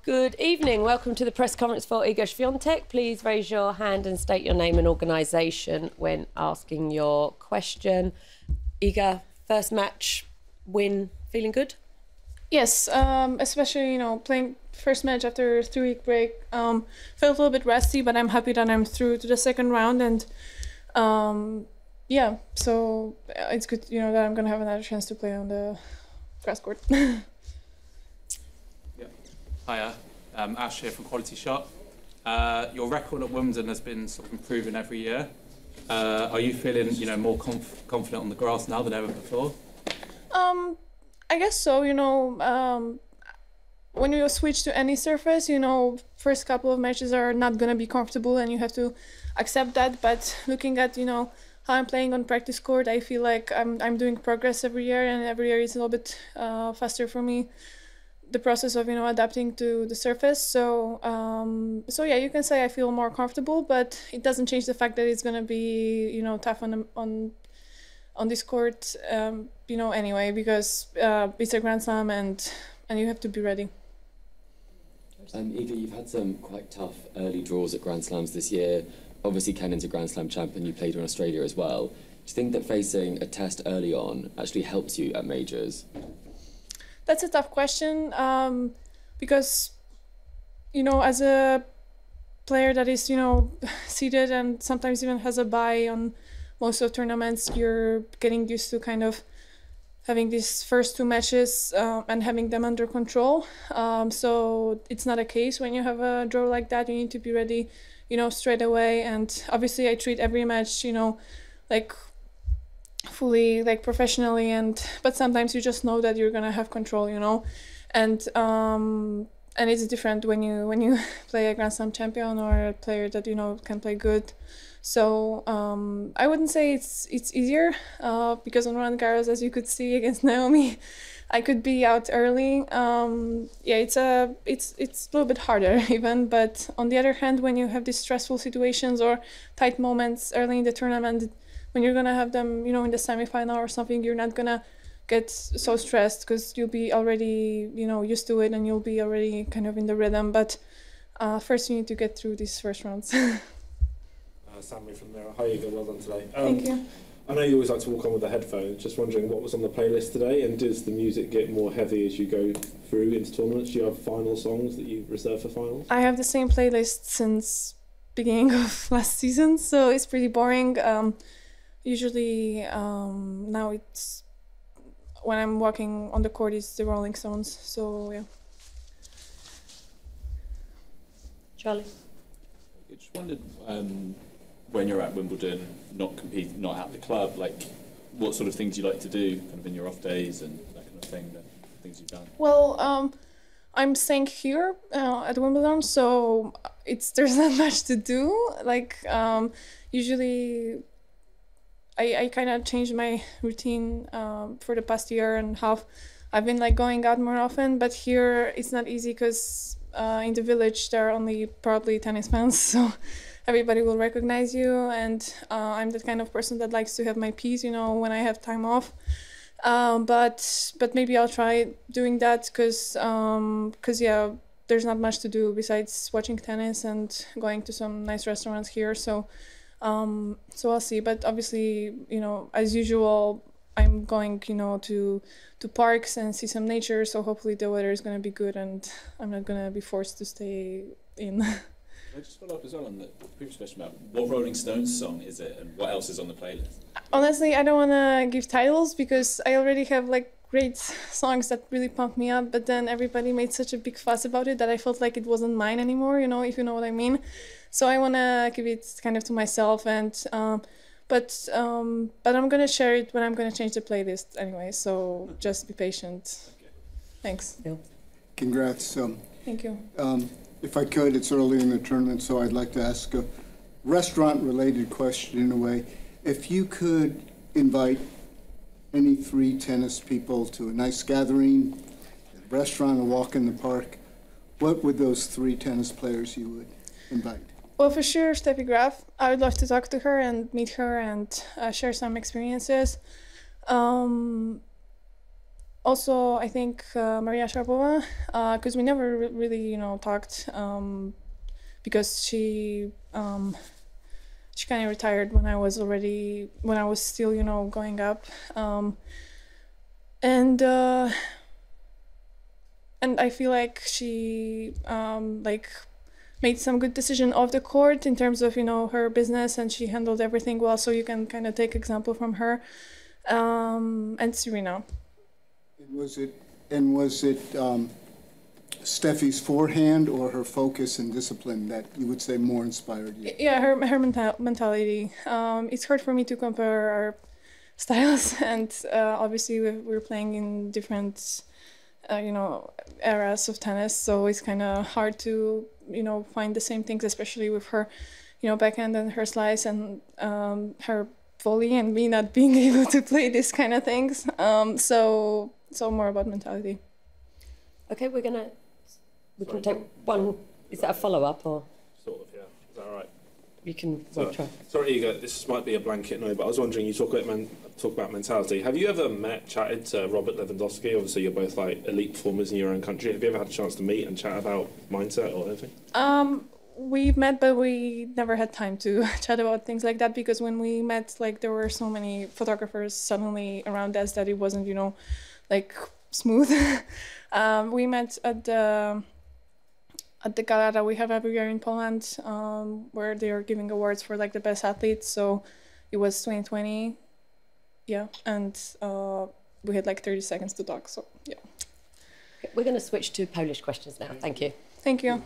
Good evening. Welcome to the press conference for Iga Swiatek. Please raise your hand and state your name and organisation when asking your question. Iga, first match win, feeling good? Yes, especially, playing first match after a 3-week break. Felt a little bit rusty, but I'm happy that I'm through to the second round. And yeah, so it's good, that I'm going to have another chance to play on the grass court. Hiya, Ash here from Quality Shot. Your record at Wimbledon has been sort of improving every year. Are you feeling, more confident on the grass now than ever before? I guess so. When you switch to any surface, first couple of matches are not gonna be comfortable, and you have to accept that. But looking at, how I'm playing on practice court, I feel like I'm doing progress every year, and every year is a little bit faster for me. The process of adapting to the surface, so yeah, you can say I feel more comfortable, but it doesn't change the fact that it's gonna be tough on this court, anyway, because it's a Grand Slam and you have to be ready. Iga, you've had some quite tough early draws at Grand Slams this year. Obviously, Kenin's a Grand Slam champion. You played in Australia as well. Do you think that facing a test early on actually helps you at majors? That's a tough question, because, as a player that is, seeded and sometimes even has a bye on most of tournaments, you're getting used to kind of having these first 2 matches and having them under control. So it's not a case when you have a draw like that. You need to be ready, straight away. And obviously I treat every match, like fully, like professionally, but sometimes you just know that you're gonna have control, and it's different when you play a Grand Slam champion or a player that can play good. So I wouldn't say it's easier, because on Roland-Garros, as you could see against Naomi, I could be out early. Yeah, it's a little bit harder even. But on the other hand, when you have these stressful situations or tight moments early in the tournament, when you're gonna have them, in the semifinal or something, you're not gonna get so stressed because you'll be already, used to it, and you'll be already kind of in the rhythm. But first, you need to get through these first rounds. Sammy from there. Hi, Iga. Well done today. Thank you. I know you always like to walk on with the headphones. Just wondering what was on the playlist today, and does the music get more heavy as you go through into tournaments? Do you have final songs that you reserve for finals? I have the same playlist since beginning of last season, so it's pretty boring. Usually now it's when I'm walking on the court, it's the Rolling Stones. So yeah. Charlie. I just wondered, when you're at Wimbledon, not at the club, like what sort of things you like to do, kind of in your off days and that kind of thing, the things you've done. Well, I'm staying here at Wimbledon, so there's not much to do. Like usually, I kind of changed my routine for the past year and a half. I've been like going out more often, but here it's not easy because in the village there are only probably tennis fans, so everybody will recognize you, and I'm the kind of person that likes to have my peace, when I have time off. But maybe I'll try doing that because yeah, there's not much to do besides watching tennis and going to some nice restaurants here. So I'll see. But obviously, as usual, I'm going, to parks and see some nature. So hopefully the weather is going to be good and I'm not going to be forced to stay in. I just follow up as well on the previous question about what Rolling Stones song is it and what else is on the playlist? Honestly, I don't want to give titles because I already have like great songs that really pump me up, but then everybody made such a big fuss about it that I felt like it wasn't mine anymore, if you know what I mean. So I want to give it kind of to myself, and but I'm going to share it when I'm going to change the playlist anyway, so just be patient. Okay. Thanks. Yeah. Congrats. Thank you. If I could, it's early in the tournament, so I'd like to ask a restaurant-related question in a way. If you could invite any 3 tennis people to a nice gathering, a restaurant, a walk in the park, what would those 3 tennis players you would invite? Well, for sure, Steffi Graf. I would love to talk to her and meet her and share some experiences. Also, I think Maria Sharapova, because we never really, talked, because she kind of retired when I was still, going up, and I feel like she made some good decision off the court in terms of her business, and she handled everything well. So you can kind of take example from her, and Serena. Was it Steffi's forehand or her focus and discipline that you would say more inspired you? Yeah, her mentality. It's hard for me to compare our styles, and obviously we're playing in different, eras of tennis, so it's kind of hard to find the same things, especially with her, backhand and her slice and her volley, and me not being able to play these kind of things. So more about mentality. Okay, we can take one. Is that a follow-up or? Sort of, yeah. Is that all right? You can try. Sorry, Iga, this might be a blanket no, but I was wondering, you talk about mentality. Have you ever chatted to Robert Lewandowski? Obviously, you're both elite performers in your own country. Have you ever had a chance to meet and chat about mindset or anything? We've met, but we never had time to chat about things like that, because when we met, there were so many photographers suddenly around us that it wasn't, smooth. We met at the gala that we have every year in Poland, where they are giving awards for the best athletes. So it was 2020, yeah, and we had 30 seconds to talk. So yeah. We're going to switch to Polish questions now. Thank you. Thank you.